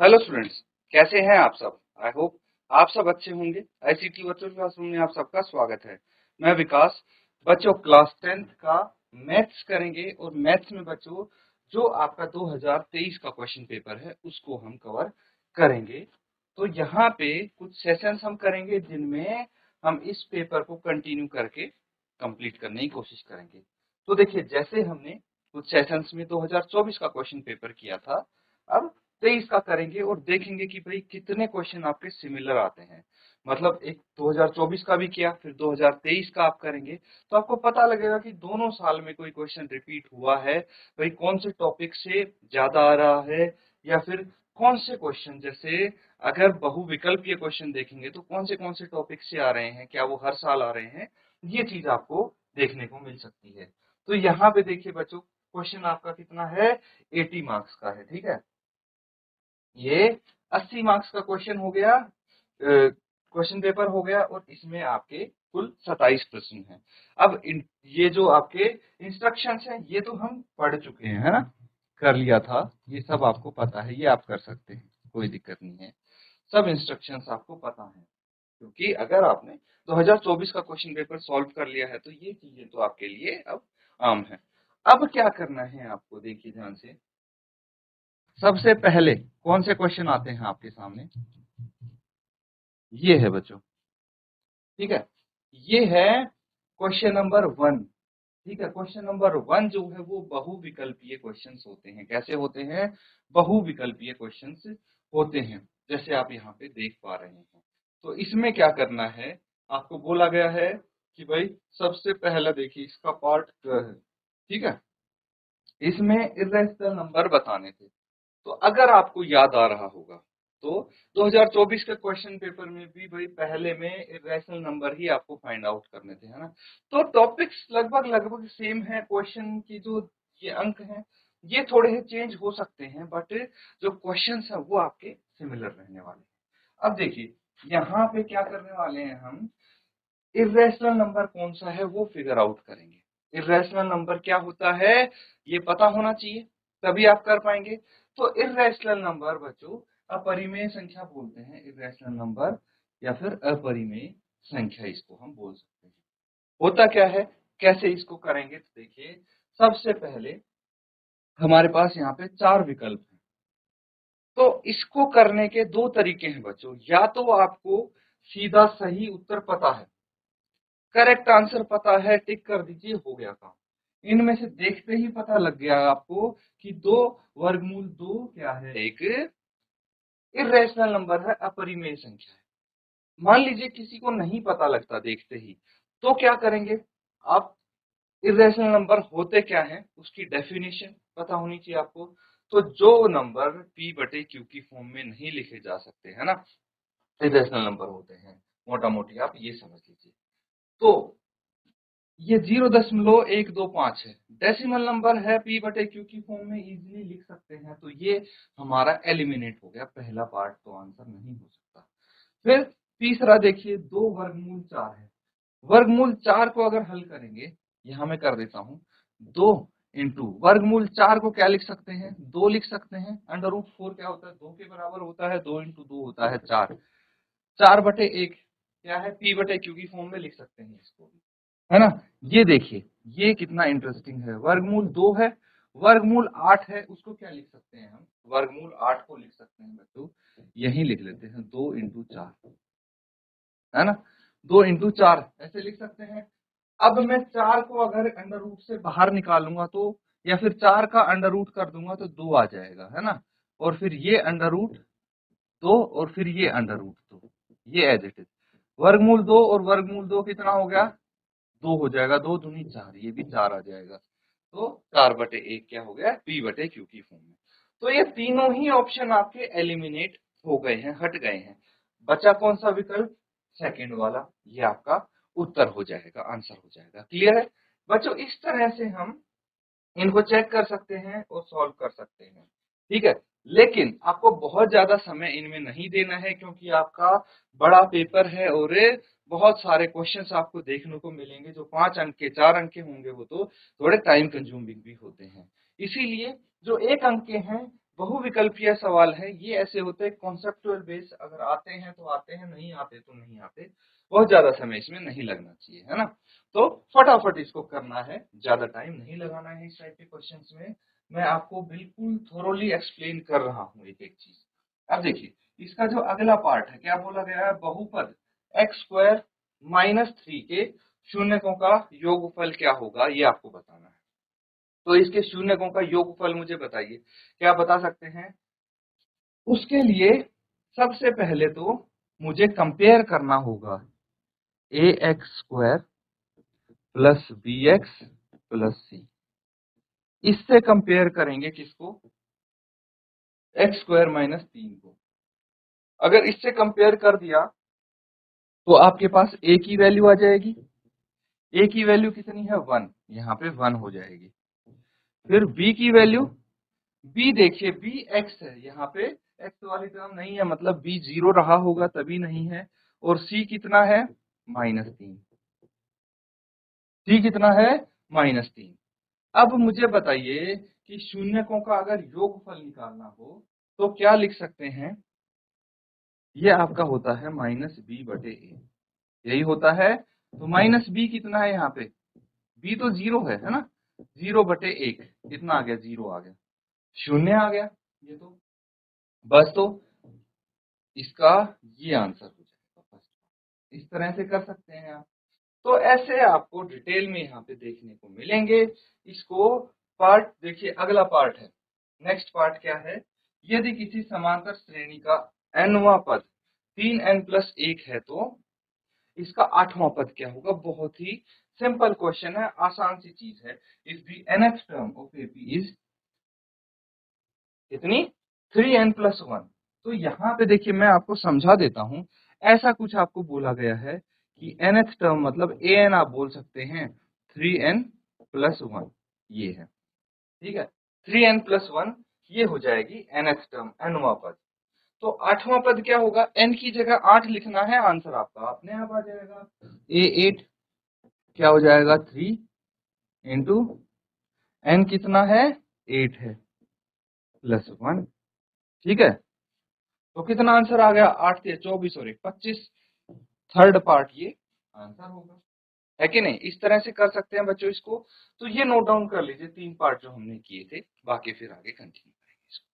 Hello students, कैसे हैं आप सब। आई होप आप सब अच्छे होंगे। आईसीटी वर्चुअल क्लासरूम में आप सबका स्वागत है। मैं विकास। बच्चों क्लास 10th का मैथ्स करेंगे और मैथ्स में बच्चों जो आपका 2023 का क्वेश्चन पेपर है उसको हम कवर करेंगे। तो यहाँ पे कुछ सेशंस हम करेंगे जिनमें हम इस पेपर को कंटिन्यू करके कंप्लीट करने की कोशिश करेंगे। तो देखिए, जैसे हमने कुछ सेशंस में 2024 का क्वेश्चन पेपर किया था, अब 23 का करेंगे और देखेंगे कि भाई कितने क्वेश्चन आपके सिमिलर आते हैं। मतलब एक 2024 का भी किया, फिर 2023 का आप करेंगे तो आपको पता लगेगा कि दोनों साल में कोई क्वेश्चन रिपीट हुआ है, भाई कौन से टॉपिक से ज्यादा आ रहा है, या फिर कौन से क्वेश्चन, जैसे अगर बहुविकल्पीय क्वेश्चन देखेंगे तो कौन से टॉपिक से आ रहे हैं, क्या वो हर साल आ रहे हैं, ये चीज आपको देखने को मिल सकती है। तो यहाँ पे देखिए बच्चों, क्वेश्चन आपका कितना है, 80 मार्क्स का है। ठीक है, ये 80 मार्क्स का क्वेश्चन हो गया, क्वेश्चन पेपर हो गया, और इसमें आपके कुल 27 प्रश्न हैं। अब ये जो आपके इंस्ट्रक्शंस हैं ये तो हम पढ़ चुके हैं, है ना, कर लिया था, ये सब आपको पता है, ये आप कर सकते हैं, कोई दिक्कत नहीं है। सब इंस्ट्रक्शंस आपको पता है, क्योंकि अगर आपने 2024 का क्वेश्चन पेपर सॉल्व कर लिया है तो ये चीजें तो आपके लिए अब आम है। अब क्या करना है आपको, देखिए ध्यान से। सबसे पहले कौन से क्वेश्चन आते हैं आपके सामने, ये है बच्चों। ठीक है, ये है क्वेश्चन नंबर 1। ठीक है, क्वेश्चन नंबर 1 जो है वो बहुविकल्पीय क्वेश्चंस होते हैं। कैसे होते हैं, बहुविकल्पीय क्वेश्चंस होते हैं, जैसे आप यहाँ पे देख पा रहे हैं। तो इसमें क्या करना है, आपको बोला गया है कि भाई सबसे पहला देखिए इसका पार्ट है। ठीक है, इसमें इर्रेशनल नंबर बताने थे। तो अगर आपको याद आ रहा होगा तो 2024 के क्वेश्चन पेपर में भी भाई पहले में इरेशनल नंबर ही आपको फाइंड आउट करने थे, है ना। तो टॉपिक्स लगभग लगभग सेम है, क्वेश्चन की जो ये अंक हैं ये थोड़े से चेंज हो सकते हैं, बट जो क्वेश्चंस है वो आपके सिमिलर रहने वाले हैं। अब देखिए यहाँ पे क्या करने वाले हैं हम, इरेशनल नंबर कौन सा है वो फिगर आउट करेंगे। इरेशनल नंबर क्या होता है ये पता होना चाहिए, तभी आप कर पाएंगे। तो इरेशनल नंबर बच्चों अपरिमेय संख्या बोलते हैं, इरेशनल नंबर या फिर अपरिमेय संख्या इसको हम बोल सकते हैं। होता क्या है, कैसे इसको करेंगे, तो देखिए सबसे पहले हमारे पास यहाँ पे 4 विकल्प हैं। तो इसको करने के 2 तरीके हैं बच्चों, या तो आपको सीधा सही उत्तर पता है, करेक्ट आंसर पता है, टिक कर दीजिए, हो गया काम। इनमें से देखते ही पता लग गया आपको कि 2 वर्गमूल 2 क्या है, एक इर्रेशनल नंबर है, अपरिमेय संख्या है। मान लीजिए किसी को नहीं पता लगता देखते ही, तो क्या करेंगे आप, इर्रेशनल नंबर होते क्या हैं उसकी डेफिनेशन पता होनी चाहिए आपको। तो जो नंबर p बटे q की फॉर्म में नहीं लिखे जा सकते, है ना, इर्रेशनल नंबर होते हैं, मोटा मोटी आप ये समझ लीजिए। तो ये 0.125 है, डेसिमल नंबर है, p बटे q की फॉर्म में इजीली लिख सकते हैं, तो ये हमारा एलिमिनेट हो गया, पहला पार्ट तो आंसर नहीं हो सकता। फिर तीसरा देखिए, 2 वर्गमूल 4 है। वर्गमूल 4 को अगर हल करेंगे, यहां मैं कर देता हूं, 2 इंटू वर्गमूल 4 को क्या लिख सकते हैं, 2 लिख सकते हैं। √4 क्या होता है, 2 के बराबर होता है, 2 इंटू 2 होता है 4, 4/1 क्या है, p बटे q की फॉर्म में लिख सकते हैं इसको भी, है ना। ये देखिए ये कितना इंटरेस्टिंग है, वर्गमूल 2 है, वर्गमूल 8 है, उसको क्या लिख सकते हैं हम, वर्गमूल 8 को लिख सकते हैं बच्चों, यही लिख लेते हैं, 2 इंटू 4, है ना, 2 इंटू 4 ऐसे लिख सकते हैं। अब मैं 4 को अगर अंडर रूट से बाहर निकालूंगा तो, या फिर 4 का अंडर रूट कर दूंगा तो 2 आ जाएगा, है ना, और फिर ये अंडर रूट 2 और फिर ये अंडर रूट 2, ये एज इट इज। वर्गमूल 2 और वर्गमूल 2 कितना हो गया, 2 हो जाएगा, 2 दूनी 4, ये भी 4 आ जाएगा। तो 4/1 क्या हो गया, p बटे q की फॉर्म में। तो ये तीनों ही ऑप्शन आपके एलिमिनेट हो गए हैं, हट गए हैं। बचा कौन सा विकल्प, सेकंड वाला, ये आपका उत्तर हो जाएगा, आंसर हो जाएगा। क्लियर है बच्चों, इस तरह से हम इनको चेक कर सकते हैं और सॉल्व कर सकते हैं। ठीक है, लेकिन आपको बहुत ज्यादा समय इनमें नहीं देना है, क्योंकि आपका बड़ा पेपर है और बहुत सारे क्वेश्चंस आपको देखने को मिलेंगे। जो 5 अंक के 4 अंक के होंगे वो तो थोड़े टाइम कंज्यूमिंग भी होते हैं, इसीलिए जो 1 अंक के हैं बहुविकल्पीय सवाल है ये ऐसे होते हैं कॉन्सेप्चुअल बेस, अगर आते हैं तो आते हैं, नहीं आते तो नहीं आते, बहुत ज्यादा समय इसमें नहीं लगना चाहिए, है ना। तो फटाफट इसको करना है, ज्यादा टाइम नहीं लगाना है इस टाइप के क्वेश्चंस में। मैं आपको बिल्कुल थोरोली एक्सप्लेन कर रहा हूँ एक एक चीज। अब देखिए इसका जो अगला पार्ट है, क्या बोला गया है, बहुपद x² - 3 के शून्यकों का योगफल क्या होगा, ये आपको बताना है। तो इसके शून्यकों का योगफल मुझे बताइए, क्या बता सकते हैं। उसके लिए सबसे पहले तो मुझे कंपेयर करना होगा ax² + bx + c। इससे कंपेयर करेंगे किसको, x² - 3 को। अगर इससे कंपेयर कर दिया तो आपके पास a की वैल्यू आ जाएगी। a की वैल्यू कितनी है, 1, यहाँ पे 1 हो जाएगी। फिर b की वैल्यू, b देखिए b x है, यहाँ पे x वाली टर्म नहीं है, मतलब b 0 रहा होगा तभी नहीं है। और c कितना है, -3। c कितना है, -3। अब मुझे बताइए कि शून्यकों का अगर योगफल निकालना हो तो क्या लिख सकते हैं। ये आपका होता है -b/a, यही होता है। तो -b कितना है यहाँ पे, b तो 0 है ना, 0/1 कितना आ गया, 0 आ गया, शून्य आ गया। ये तो बस, तो इसका ये आंसर हो जाएगा फर्स्ट। इस तरह से कर सकते हैं आप। तो ऐसे आपको डिटेल में यहाँ पे देखने को मिलेंगे। इसको पार्ट देखिए, अगला पार्ट है, नेक्स्ट पार्ट क्या है, यदि किसी समांतर श्रेणी का nवां पद 3n+1 है तो इसका 8वां पद क्या होगा। बहुत ही सिंपल क्वेश्चन है, आसान सी चीज है। If the nth term of AP is कितनी, 3n+1। तो यहाँ पे देखिए मैं आपको समझा देता हूँ। ऐसा कुछ आपको बोला गया है कि nth टर्म मतलब an आप बोल सकते हैं 3n+1, ये है, ठीक है। 3n+1 ये हो जाएगी nth टर्म, nवां पद। तो 8वां पद क्या होगा, n की जगह 8 लिखना है, आंसर आपका अपने आप आ जाएगा। a8 क्या हो जाएगा, 3 इंटू n कितना है, 8 है, +1, ठीक है। तो कितना आंसर आ गया, 8 से 24 और 1 25। थर्ड पार्ट ये आंसर होगा, है कि नहीं। इस तरह से कर सकते हैं बच्चों इसको। तो ये नोट डाउन कर लीजिए 3 पार्ट जो हमने किए थे, बाकी फिर आगे कंटिन्यू करेंगे इसको।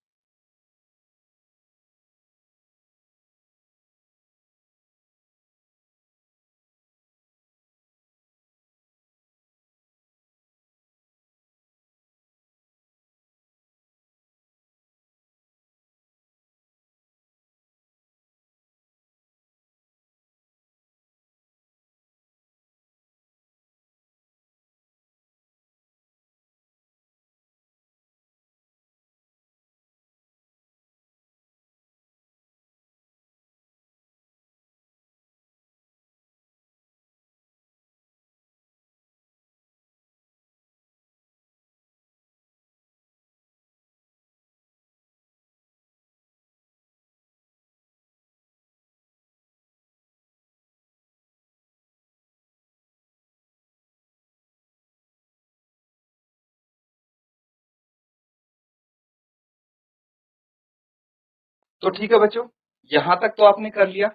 तो ठीक है बच्चों, यहां तक तो आपने कर लिया।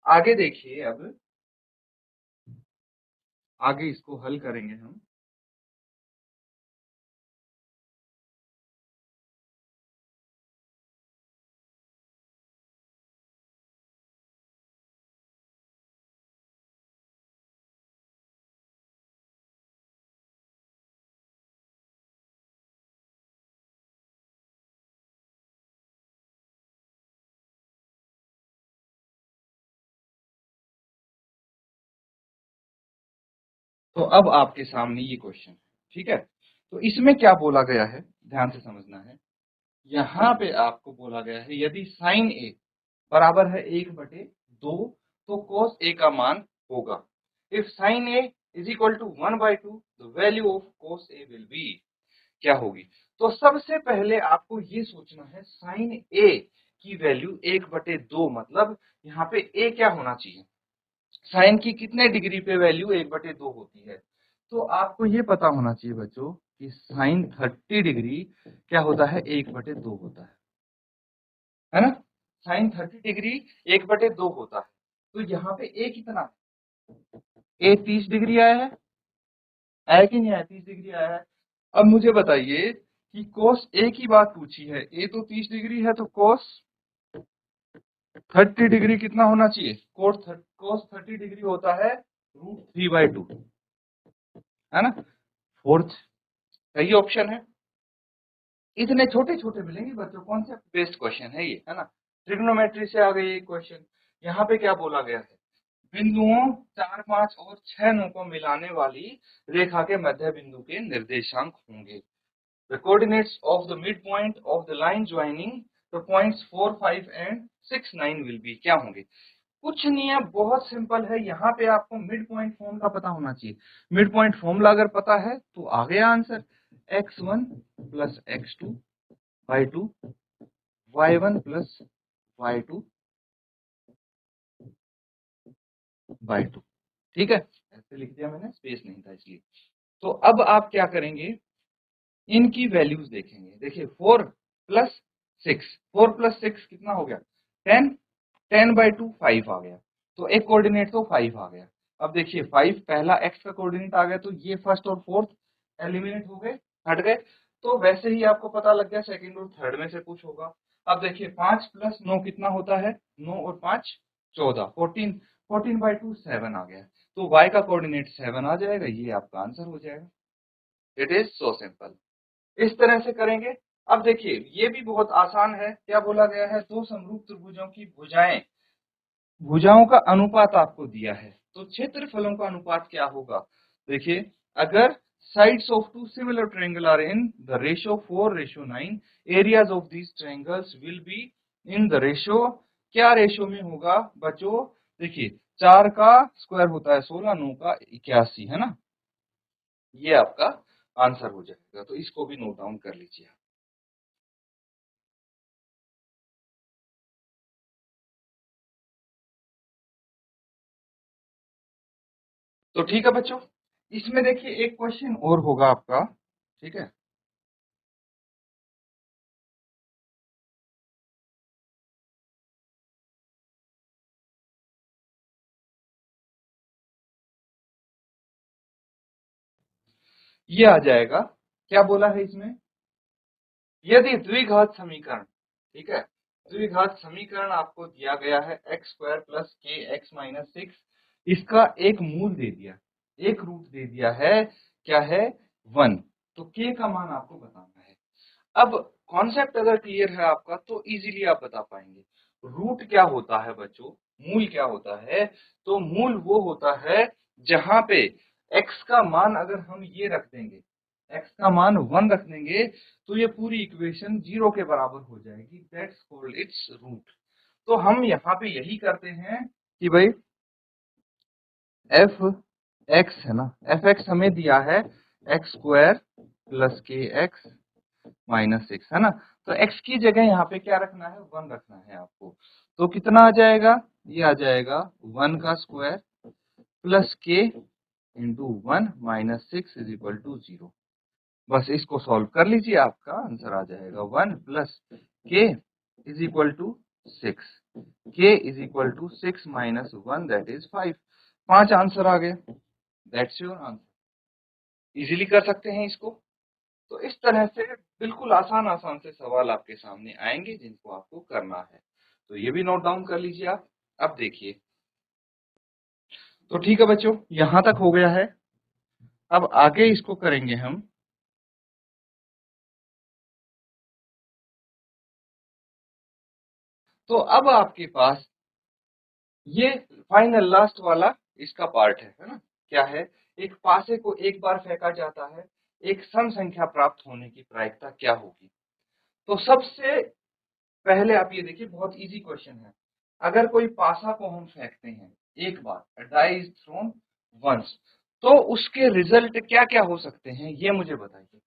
आगे देखिए, अब आगे इसको हल करेंगे हम। तो अब आपके सामने ये क्वेश्चन है, ठीक है। तो इसमें क्या बोला गया है, ध्यान से समझना है। यहाँ पे आपको बोला गया है यदि साइन ए बराबर है 1/2 तो cos a का मान होगा। If sine A is equal to 1/2 the value of cos a will be, क्या होगी। तो सबसे पहले आपको ये सोचना है साइन ए की वैल्यू 1/2, मतलब यहाँ पे a क्या होना चाहिए, साइन की कितने डिग्री पे वैल्यू 1/2 होती है। तो आपको ये पता होना चाहिए बच्चों कि साइन 30 डिग्री क्या होता है, 1/2 होता है। है ना। साइन 30 डिग्री 1/2 होता है, तो यहाँ पे ए कितना है, ए 30 डिग्री आया कि नहीं आया, 30 डिग्री आया है। अब मुझे बताइए कि कोस ए की बात पूछी है, ए तो 30 डिग्री है, तो कोस 30 डिग्री कितना होना चाहिए, कोस 30 डिग्री होता है √3/2, है ना। फोर्थ सही ऑप्शन है। इतने छोटे छोटे मिलेंगे बच्चों, कॉन्सेप्ट बेस्ड क्वेश्चन है ये, है ना। ट्रिग्नोमेट्री से आ गई ये क्वेश्चन। यहाँ पे क्या बोला गया है, बिंदुओं 4, 5 और 6, 9 को मिलाने वाली रेखा के मध्य बिंदु के निर्देशांक होंगे। The coordinates of the midpoint of the line joining the points 4, 5 and 6, 9 will be, क्या होंगे। कुछ नहीं है, बहुत सिंपल है। यहाँ पे आपको मिड पॉइंट फॉर्मूला पता होना चाहिए। मिड पॉइंट फॉर्मूला अगर पता है तो आ गया answer, x1 plus x2 by 2, y1 plus y2 by 2। ठीक है, ऐसे लिख दिया मैंने, स्पेस नहीं था इसलिए। तो अब आप क्या करेंगे, इनकी वैल्यूज देखेंगे। देखिए 4 प्लस 6 कितना हो गया, 10, 10/2 5 आ गया, तो एक कोऑर्डिनेट तो 5 आ गया। अब देखिए 5 पहला x का कोऑर्डिनेट आ गया, तो ये फर्स्ट और फोर्थ एलिमिनेट हो गए, हट गए। तो वैसे ही आपको पता लग गया सेकंड और थर्ड में से कुछ होगा। अब देखिए 5 प्लस 9 कितना होता है, 9 और 5 14, 14/2 7 आ गया, तो y का कोऑर्डिनेट 7 आ जाएगा, ये आपका आंसर हो जाएगा। It is so simple. इस तरह से करेंगे। अब देखिए ये भी बहुत आसान है, क्या बोला गया है, दो समरूप त्रिभुजों की भुजाओं का अनुपात आपको दिया है, तो क्षेत्रफलों का अनुपात क्या होगा। देखिए अगर sides of two similar triangle are in the ratio 4:9, areas of these triangles will be in the ratio, क्या रेशियो में होगा बच्चों। देखिए 4 का स्क्वायर होता है 16, 9 का 81, है ना। ये आपका आंसर हो जाएगा, तो इसको भी नोट डाउन कर लीजिए। तो ठीक है बच्चों, इसमें देखिए एक क्वेश्चन और होगा आपका, ठीक है। ये आ जाएगा, क्या बोला है इसमें, यदि द्विघात समीकरण, ठीक है, द्विघात समीकरण आपको दिया गया है x² प्लस के एक्स माइनस 6, इसका एक मूल दे दिया, एक रूट दे दिया है, क्या है 1, तो k का मान आपको बताना है। अब कॉन्सेप्ट अगर क्लियर है आपका तो इजीली आप बता पाएंगे। रूट क्या होता है बच्चों, मूल क्या होता है, तो मूल वो होता है जहां पे x का मान अगर हम ये रख देंगे, x का मान 1 रख देंगे, तो ये पूरी इक्वेशन 0 के बराबर हो जाएगी, दैट्स कॉल्ड इट्स रूट। तो हम यहाँ पे यही करते हैं कि भाई एफ एक्स है ना, एफ एक्स हमें दिया है x² प्लस के एक्स माइनस 6, है ना। तो x की जगह यहाँ पे क्या रखना है, 1 रखना है आपको। तो कितना आ जाएगा, ये आ जाएगा 1 का square plus K into 1 minus 6 is equal to 0। बस इसको सॉल्व कर लीजिए, आपका आंसर आ जाएगा 1 प्लस के is equal to 6, K is equal to 6 minus 1 that is 5। 5 answer आ गए, दैट्स योर आंसर। इजीली कर सकते हैं इसको। तो इस तरह से बिल्कुल आसान आसान से सवाल आपके सामने आएंगे जिनको आपको करना है, तो ये भी नोट डाउन कर लीजिए आप। अब देखिए, तो ठीक है बच्चों, यहां तक हो गया है। अब आगे इसको करेंगे हम। तो अब आपके पास ये फाइनल लास्ट वाला इसका पार्ट है ना। क्या है, एक पासे को एक बार फेंका जाता है, एक सम संख्या प्राप्त होने की प्रायिकता क्या होगी। तो सबसे पहले आप ये देखिए, बहुत इजी क्वेश्चन है। अगर कोई पासा को हम फेंकते हैं एक बार, डाई इज थ्रोन वंस, तो उसके रिजल्ट क्या क्या हो सकते हैं ये मुझे बताइए।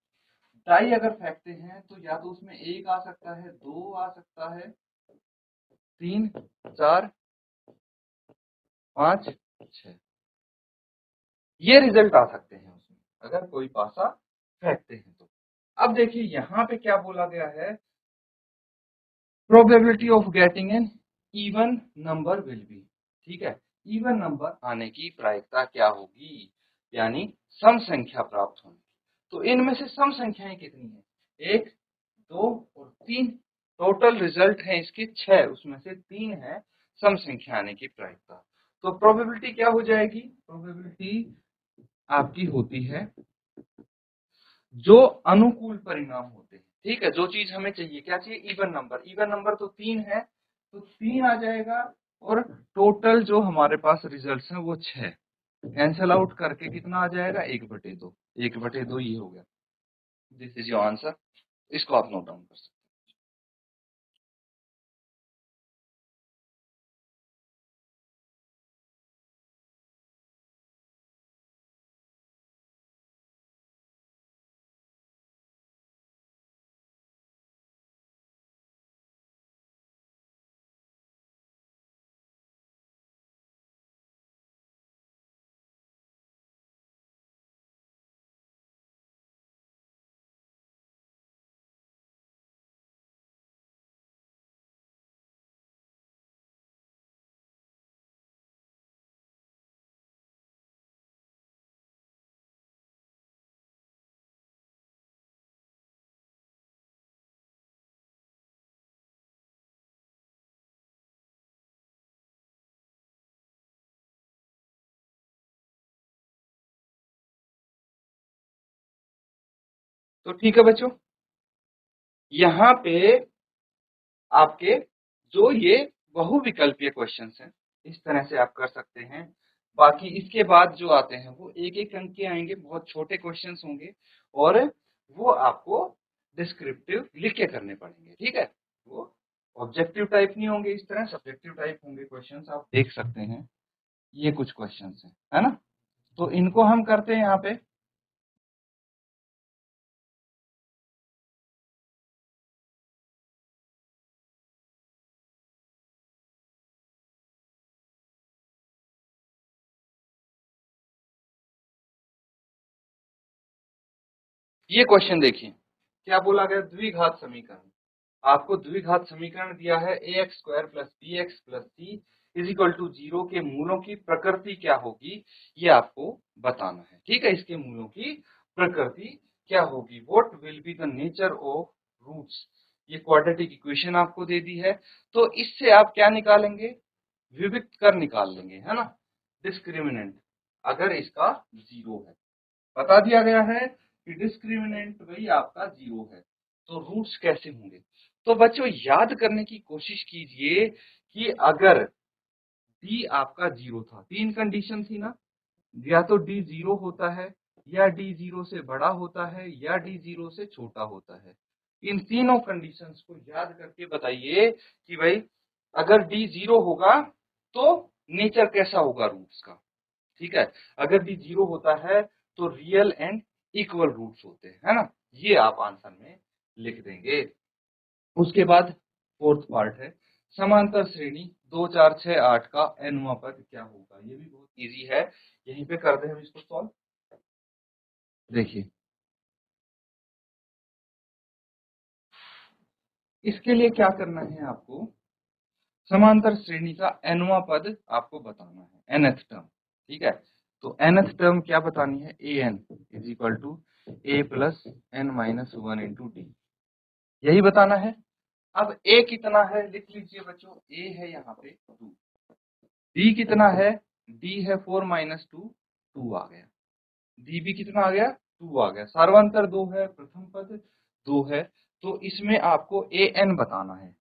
डाई अगर फेंकते हैं तो या तो उसमें 1 आ सकता है, 2 आ सकता है, 3, 4, 5, 6, ये रिजल्ट आ सकते हैं उसमें अगर कोई पासा फेंकते हैं तो। अब देखिए यहाँ पे क्या बोला गया है, probability of getting an even number will be, ठीक है, इवन नंबर आने की प्रायिकता क्या होगी, यानी सम संख्या प्राप्त होने की। तो इनमें से सम संख्याएं कितनी है, 1, 2 और 3, टोटल रिजल्ट है इसके 6, उसमें से 3 है सम संख्या आने की प्रायिकता। तो प्रोबेबिलिटी क्या हो जाएगी, प्रोबेबिलिटी आपकी होती है जो अनुकूल परिणाम होते हैं, ठीक है, जो चीज हमें चाहिए, क्या चाहिए, इवन नंबर, इवन नंबर तो 3 है, तो 3 आ जाएगा, और टोटल जो हमारे पास रिजल्ट्स हैं वो 6, कैंसल आउट करके कितना आ जाएगा, 1/2, 1/2 ये हो गया। दिस इज योर आंसर, इसको आप नोट डाउन कर सकते तो ठीक है बच्चों, यहाँ पे आपके जो ये बहुविकल्पीय क्वेश्चंस हैं, इस तरह से आप कर सकते हैं। बाकी इसके बाद जो आते हैं वो एक एक अंक के आएंगे, बहुत छोटे क्वेश्चंस होंगे, और वो आपको डिस्क्रिप्टिव लिख के करने पड़ेंगे, ठीक है, वो ऑब्जेक्टिव टाइप नहीं होंगे, इस तरह सब्जेक्टिव टाइप होंगे क्वेश्चंस, आप देख सकते हैं, ये कुछ क्वेश्चंस हैं, है ना। तो इनको हम करते हैं यहाँ पे। ये क्वेश्चन देखिए, क्या बोला गया, द्विघात समीकरण, आपको द्विघात समीकरण दिया है ax² + bx + c = 0 के मूलों की प्रकृति क्या होगी, ये आपको बताना है, ठीक है, इसके मूलों की प्रकृति क्या होगी, what will be the nature of roots, ये क्वाड्रेटिक इक्वेशन आपको दे दी है। तो इससे आप क्या निकालेंगे, विविक्त कर निकाल लेंगे, है ना, डिस्क्रिमिनेंट, अगर इसका 0 है, बता दिया गया है कि डिस्क्रिमिनेंट वही आपका 0 है, तो रूट्स कैसे होंगे। तो बच्चों याद करने की कोशिश कीजिए कि अगर डी आपका 0 था, 3 कंडीशन थी ना, या तो डी 0 होता है, या डी 0 से बड़ा होता है, या डी 0 से छोटा होता है। इन तीनों कंडीशंस को याद करके बताइए कि भाई अगर डी 0 होगा तो नेचर कैसा होगा रूट्स का, ठीक है, अगर डी 0 होता है तो रियल एंड इक्वल रूट्स होते हैं, है ना, ये आप आंसर में लिख देंगे। उसके बाद फोर्थ पार्ट है समांतर श्रेणी 2 4 6 8 का nवां पद क्या होगा, ये भी बहुत इजी है, यहीं पे कर दे हम इसको सॉल्व। देखिए इसके लिए क्या करना है आपको, समांतर श्रेणी का nवां पद आपको बताना है, nth टर्म, ठीक है, तो nth टर्म क्या बतानी है, an = a + n-1 × d, यही बताना है। अब a कितना है लिख लीजिए बच्चों, a है यहाँ पे 2, d कितना है, d है 4 - 2, 2 आ गया, db कितना आ गया, 2 आ गया, सार्वंतर 2 है, प्रथम पद 2 है, तो इसमें आपको an बताना है,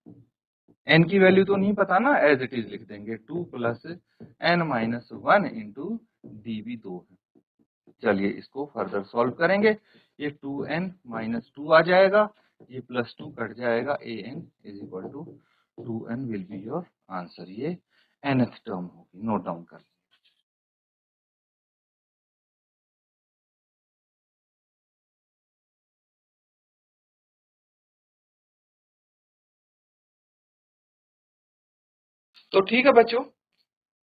n की वैल्यू तो नहीं पता ना, एज इट इज लिख देंगे, 2 + n-1 × db 2 है। चलिए इसको फर्दर सॉल्व करेंगे, ये 2n - 2 आ जाएगा, ये +2 कट जाएगा, an = 2n will be your answer, ये nth टर्म होगी, नोट डाउन कर। तो ठीक है बच्चों,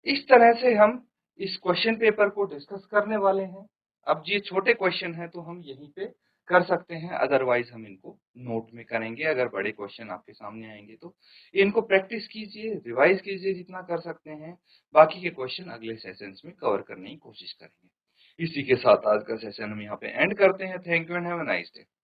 इस तरह से हम इस क्वेश्चन पेपर को डिस्कस करने वाले हैं। अब ये छोटे क्वेश्चन हैं तो हम यहीं पे कर सकते हैं, अदरवाइज हम इनको नोट में करेंगे अगर बड़े क्वेश्चन आपके सामने आएंगे तो। इनको प्रैक्टिस कीजिए, रिवाइज कीजिए जितना कर सकते हैं। बाकी के क्वेश्चन अगले सेशंस में कवर करने की कोशिश करेंगे। इसी के साथ आज का सेशन हम यहाँ पे एंड करते हैं। Thank you and have a nice day.